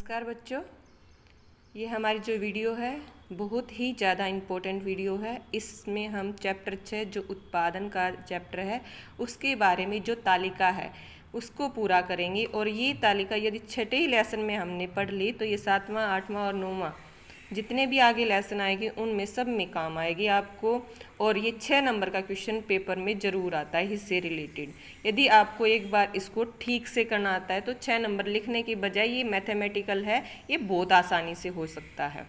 नमस्कार बच्चों, ये हमारी जो वीडियो है बहुत ही ज़्यादा इम्पोर्टेंट वीडियो है। इसमें हम चैप्टर 6 जो उत्पादन का चैप्टर है उसके बारे में जो तालिका है उसको पूरा करेंगे। और ये तालिका यदि छठे ही लेसन में हमने पढ़ ली तो ये 7वां 8वां और 9वां जितने भी आगे लेसन आएंगे उनमें सब में काम आएगी आपको। और ये 6 नंबर का क्वेश्चन पेपर में ज़रूर आता है इससे रिलेटेड। यदि आपको एक बार इसको ठीक से करना आता है तो 6 नंबर लिखने के बजाय ये मैथमेटिकल है, ये बहुत आसानी से हो सकता है।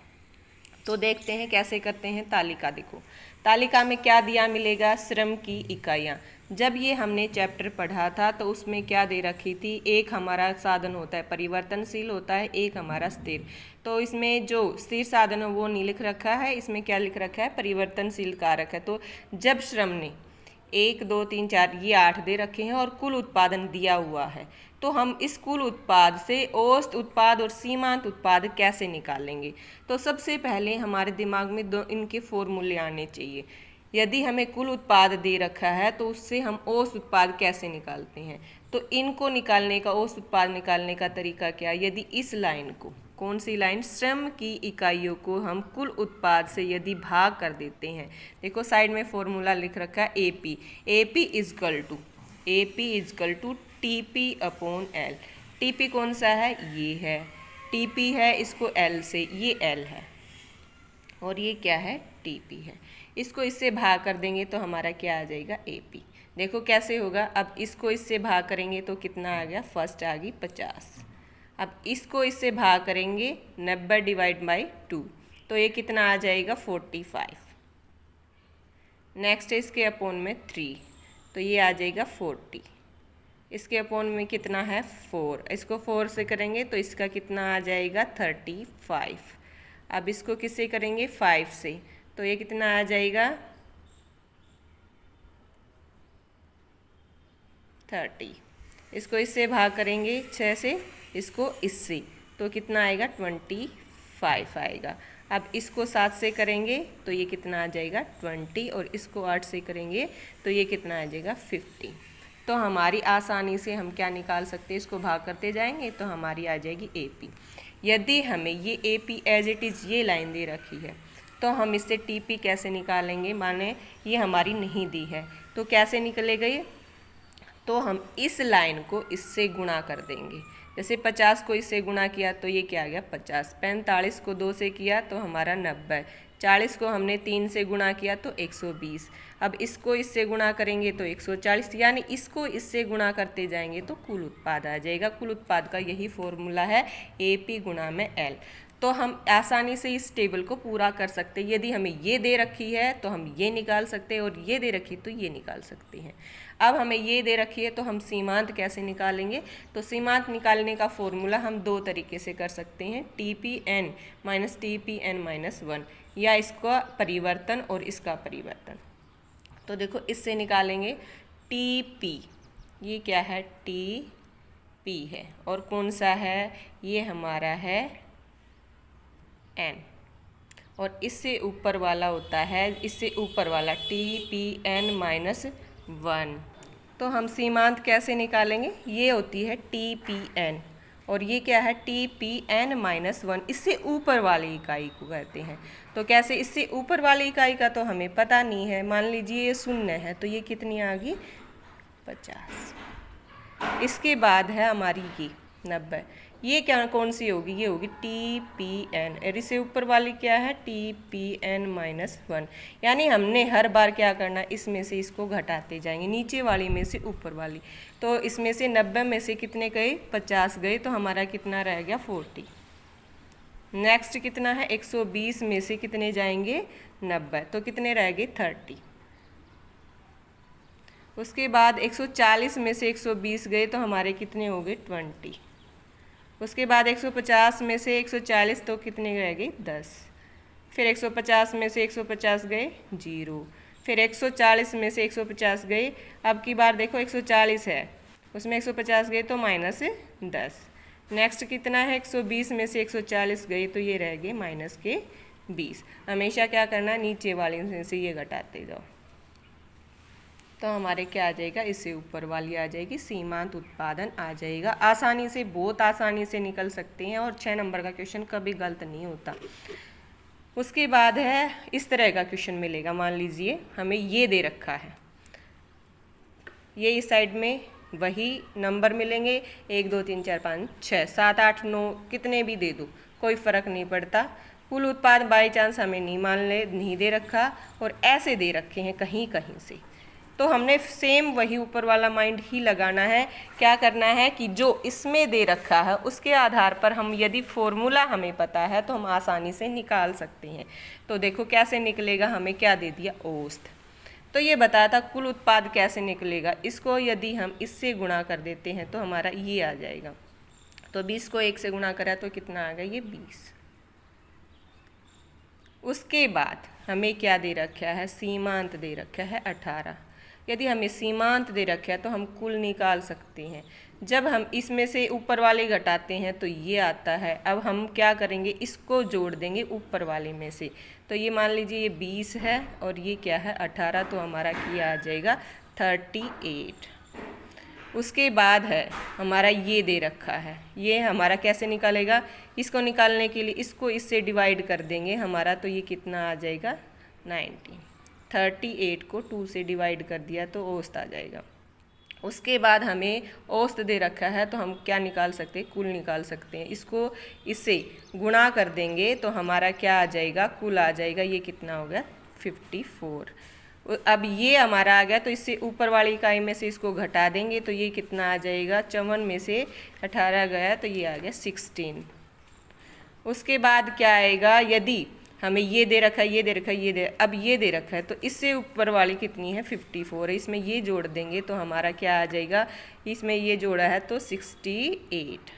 तो देखते हैं कैसे करते हैं। तालिका देखो, तालिका में क्या दिया मिलेगा, श्रम की इकाइयाँ। जब ये हमने चैप्टर पढ़ा था तो उसमें क्या दे रखी थी, एक हमारा साधन होता है परिवर्तनशील होता है, एक हमारा स्थिर। तो इसमें जो स्थिर साधन है वो नहीं लिख रखा है, इसमें क्या लिख रखा है, परिवर्तनशील कारक है। तो जब श्रम ने 1 2 3 4 ये 8 दे रखे हैं और कुल उत्पादन दिया हुआ है, तो हम इस कुल उत्पाद से औसत उत्पाद और सीमांत उत्पाद कैसे निकालेंगे। तो सबसे पहले हमारे दिमाग में दो इनके फॉर्मूले आने चाहिए। यदि हमें कुल उत्पाद दे रखा है तो उससे हम औसत उत्पाद कैसे निकालते हैं। तो इनको निकालने का, औसत उत्पाद निकालने का तरीका क्या है, यदि इस लाइन को, कौन सी लाइन, श्रम की इकाइयों को हम कुल उत्पाद से यदि भाग कर देते हैं। देखो साइड में फॉर्मूला लिख रखा है AP, AP is equal to TP upon L. TP कौन सा है, ये है, टीपी है, इसको एल से, ये एल है और ये क्या है, टीपी है। इसको इससे भाग कर देंगे तो हमारा क्या आ जाएगा, एपी। देखो कैसे होगा, अब इसको इससे भाग करेंगे तो कितना आ गया, फर्स्ट आ गई 50। अब इसको इससे भाग करेंगे 90 डिवाइड बाई 2 तो ये कितना आ जाएगा, 45। नेक्स्ट इसके अपोन में 3 तो ये आ जाएगा 40। इसके अपोन में कितना है, 4, इसको 4 से करेंगे तो इसका कितना आ जाएगा, 35। अब इसको किससे करेंगे, 5 से, तो ये कितना आ जाएगा, 30। इसको इससे भाग करेंगे 6 से, इसको इससे, तो कितना आएगा, 25 आएगा। अब इसको 7 से करेंगे तो ये कितना आ जाएगा, 20, और इसको 8 से करेंगे तो ये कितना आ जाएगा, 50। तो हमारी आसानी से हम क्या निकाल सकते हैं, इसको भाग करते जाएंगे तो हमारी आ जाएगी एपी। यदि हमें ये एपी एज इट इज़ ये लाइन दे रखी है तो हम इससे टीपी कैसे निकालेंगे, माने ये हमारी नहीं दी है तो कैसे निकलेगा ये, तो हम इस लाइन को इससे गुणा कर देंगे। जैसे 50 को इससे गुणा किया तो ये क्या आ गया, 50। 45 को 2 से किया तो हमारा 90। 40 को हमने 3 से गुणा किया तो 120। अब इसको इससे गुणा करेंगे तो 140, यानी इसको इससे गुणा करते जाएंगे तो कुल उत्पाद आ जाएगा। कुल उत्पाद का यही फॉर्मूला है, एपी गुणा में एल। तो हम आसानी से इस टेबल को पूरा कर सकते हैं। यदि हमें ये दे रखी है तो हम ये निकाल सकते हैं, और ये दे रखी तो ये निकाल सकते हैं। अब हमें ये दे रखी है तो हम सीमांत कैसे निकालेंगे, तो सीमांत निकालने का फॉर्मूला हम 2 तरीके से कर सकते हैं, TPN माइनस TPN माइनस 1, या इसका परिवर्तन और इसका परिवर्तन। तो देखो इससे निकालेंगे TP, ये क्या है, TP है, और कौन सा है, ये हमारा है N, और इससे ऊपर वाला होता है, इससे ऊपर वाला TPN माइनस 1। तो हम सीमांत कैसे निकालेंगे, ये होती है TPN और ये क्या है, TPN माइनस 1, इससे ऊपर वाली इकाई को कहते हैं। तो कैसे, इससे ऊपर वाली इकाई का तो हमें पता नहीं है, मान लीजिए ये 0 है तो ये कितनी आ गई, 50। इसके बाद है हमारी ये 90, ये क्या, कौन सी होगी, ये होगी TPN, और इससे ऊपर वाली क्या है, TPN माइनस 1। यानी हमने हर बार क्या करना, इसमें से इसको घटाते जाएंगे, नीचे वाली में से ऊपर वाली। तो इसमें से 90 में से कितने गए, 50 गए, तो हमारा कितना रह गया, 40। नेक्स्ट कितना है, 120 में से कितने जाएंगे, 90, तो कितने रह गए, 30। उसके बाद 140 में से 120 गए तो हमारे कितने हो गए, 20। उसके बाद 150 में से 140 तो कितने रह गए, 10। फिर 150 में से 150 गए, 0। फिर 140 में से 150 गए, अब की बार देखो 140 है, उसमें 150 गए तो माइनस 10। नेक्स्ट कितना है, 120 में से 140 गए तो ये रह गए माइनस के 20। हमेशा क्या करना, नीचे वाले से ये घटाते जाओ। तो हमारे क्या आ जाएगा, इससे ऊपर वाली आ जाएगी, सीमांत उत्पादन आ जाएगा। आसानी से, बहुत आसानी से निकल सकते हैं और 6 नंबर का क्वेश्चन कभी गलत नहीं होता। उसके बाद है इस तरह का क्वेश्चन मिलेगा। मान लीजिए हमें ये दे रखा है, ये इस साइड में वही नंबर मिलेंगे 1 2 3 4 5 6 7 8 9 कितने भी दे दो कोई फ़र्क नहीं पड़ता। कुल उत्पाद बाई चांस हमें नहीं दे रखा और ऐसे दे रखे हैं कहीं कहीं से, तो हमने सेम वही ऊपर वाला माइंड ही लगाना है। क्या करना है कि जो इसमें दे रखा है उसके आधार पर हम, यदि फॉर्मूला हमें पता है तो हम आसानी से निकाल सकते हैं। तो देखो कैसे निकलेगा, हमें क्या दे दिया, औसत। तो ये बताया था कुल उत्पाद कैसे निकलेगा, इसको यदि हम इससे गुणा कर देते हैं तो हमारा ये आ जाएगा। तो 20 को 1 से गुणा करा तो कितना आ गया, ये 20। उसके बाद हमें क्या दे रखा है, सीमांत दे रखा है 18। यदि हमें सीमांत दे रखा है तो हम कुल निकाल सकते हैं। जब हम इसमें से ऊपर वाले घटाते हैं तो ये आता है। अब हम क्या करेंगे, इसको जोड़ देंगे ऊपर वाले में से। तो ये मान लीजिए ये 20 है और ये क्या है 18, तो हमारा क्या आ जाएगा 38। उसके बाद है हमारा ये दे रखा है, ये हमारा कैसे निकालेगा, इसको निकालने के लिए इसको इससे डिवाइड कर देंगे हमारा, तो ये कितना आ जाएगा 90। 38 को 2 से डिवाइड कर दिया तो औसत आ जाएगा। उसके बाद हमें औसत दे रखा है तो हम क्या निकाल सकते हैं, कुल निकाल सकते हैं। इसको इससे गुणा कर देंगे तो हमारा क्या आ जाएगा, कुल आ जाएगा। ये कितना हो गया 54। अब ये हमारा आ गया, तो इससे ऊपर वाली इकाई में से इसको घटा देंगे तो ये कितना आ जाएगा, 54 में से 18 गया तो ये आ गया 16। उसके बाद क्या आएगा, यदि हमें ये दे रखा है, ये दे रखा है, अब ये दे रखा है तो इससे ऊपर वाली कितनी है 54 है, इसमें ये जोड़ देंगे तो हमारा क्या आ जाएगा, इसमें ये जोड़ा है तो 68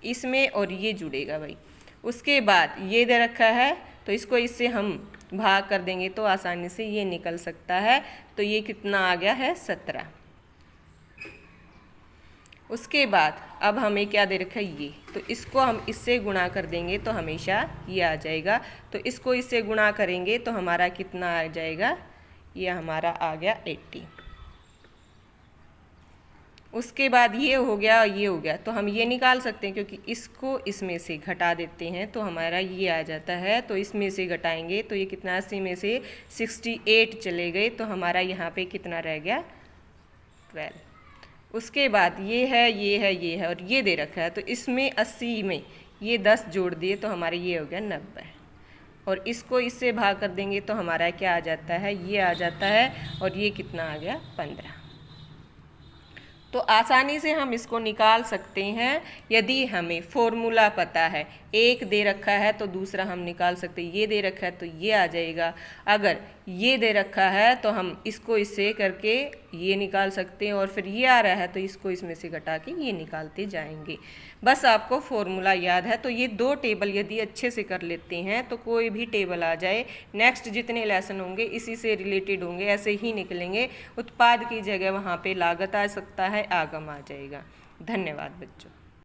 इसमें और ये जुड़ेगा भाई। उसके बाद ये दे रखा है तो इसको इससे हम भाग कर देंगे तो आसानी से ये निकल सकता है। तो ये कितना आ गया है 17। उसके बाद अब हमें क्या दे रखा है ये, तो इसको हम इससे गुणा कर देंगे तो हमेशा ये आ जाएगा। तो इसको इससे गुणा करेंगे तो हमारा कितना आ जाएगा, ये हमारा आ गया 80। उसके बाद ये हो गया और ये हो गया, तो हम ये निकाल सकते हैं क्योंकि इसको इसमें से घटा देते हैं तो हमारा ये आ जाता है। तो इसमें से घटाएंगे तो ये कितना, 80 में से 68 चले गए तो हमारा यहाँ पे कितना रह गया 12। उसके बाद ये है, ये है, ये है और ये दे रखा है तो इसमें 80 में ये 10 जोड़ दिए तो हमारे ये हो गया 90 और इसको इससे भाग कर देंगे तो हमारा क्या आ जाता है, ये आ जाता है और ये कितना आ गया 15। तो आसानी से हम इसको निकाल सकते हैं यदि हमें फॉर्मूला पता है। एक दे रखा है तो दूसरा हम निकाल सकते हैं, ये दे रखा है तो ये आ जाएगा। अगर ये दे रखा है तो हम इसको इससे करके ये निकाल सकते हैं और फिर ये आ रहा है तो इसको इसमें से घटा के ये निकालते जाएंगे। बस आपको फॉर्मूला याद है तो ये 2 टेबल यदि अच्छे से कर लेते हैं तो कोई भी टेबल आ जाए, नेक्स्ट जितने लेसन होंगे इसी से रिलेटेड होंगे, ऐसे ही निकलेंगे। उत्पाद की जगह वहाँ पे लागत आ सकता है, आगम आ जाएगा। धन्यवाद बच्चों।